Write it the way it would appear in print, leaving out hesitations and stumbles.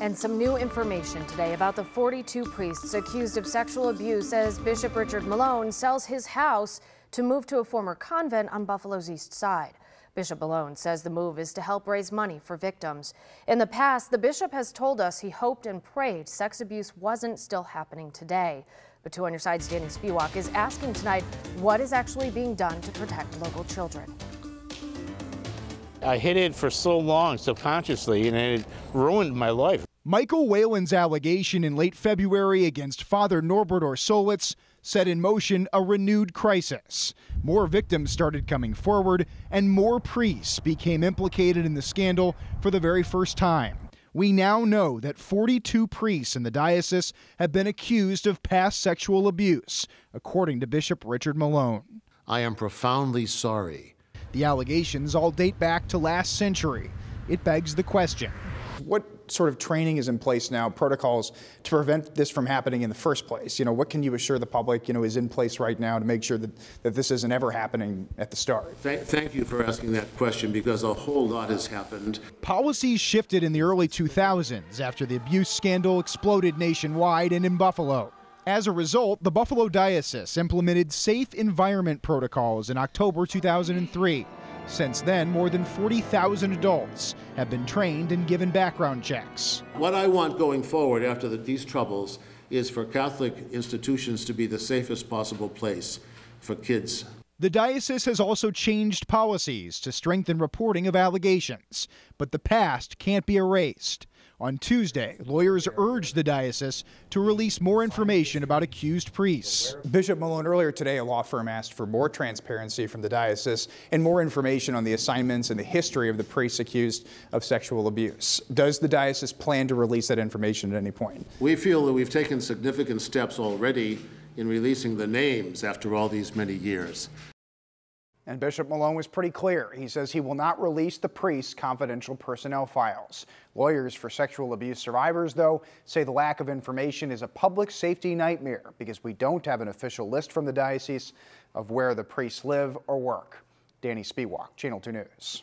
And some new information today about the 42 priests accused of sexual abuse as Bishop Richard Malone sells his house to move to a former convent on Buffalo's east side. Bishop Malone says the move is to help raise money for victims. In the past, the bishop has told us he hoped and prayed sex abuse wasn't still happening today. But 2 on Your Side's Danny Spiewak is asking tonight what is actually being done to protect local children. I hid it for so long, subconsciously, and it ruined my life. Michael Whalen's allegation in late February against Father Norbert Orsolitz set in motion a renewed crisis. More victims started coming forward, and more priests became implicated in the scandal for the very first time. We now know that 42 priests in the diocese have been accused of past sexual abuse, according to Bishop Richard Malone. I am profoundly sorry. The allegations all date back to last century. It begs the question. What sort of training is in place now, protocols to prevent this from happening in the first place? What can you assure the public, is in place right now to make sure that this isn't ever happening at the start? Thank you for asking that question, because a whole lot has happened. Policies shifted in the early 2000s after the abuse scandal exploded nationwide and in Buffalo. As a result, the Buffalo Diocese implemented safe environment protocols in October 2003. Since then, more than 40,000 adults have been trained and given background checks. What I want going forward after these troubles is for Catholic institutions to be the safest possible place for kids. The diocese has also changed policies to strengthen reporting of allegations, but the past can't be erased. On Tuesday, lawyers urged the diocese to release more information about accused priests. Bishop Malone, earlier today, a law firm asked for more transparency from the diocese and more information on the assignments and the history of the priests accused of sexual abuse. Does the diocese plan to release that information at any point? We feel that we've taken significant steps already in releasing the names after all these many years. And Bishop Malone was pretty clear. He says he will not release the priests' confidential personnel files. Lawyers for sexual abuse survivors, though, say the lack of information is a public safety nightmare because we don't have an official list from the diocese of where the priests live or work. Danny Spiewak, Channel 2 News.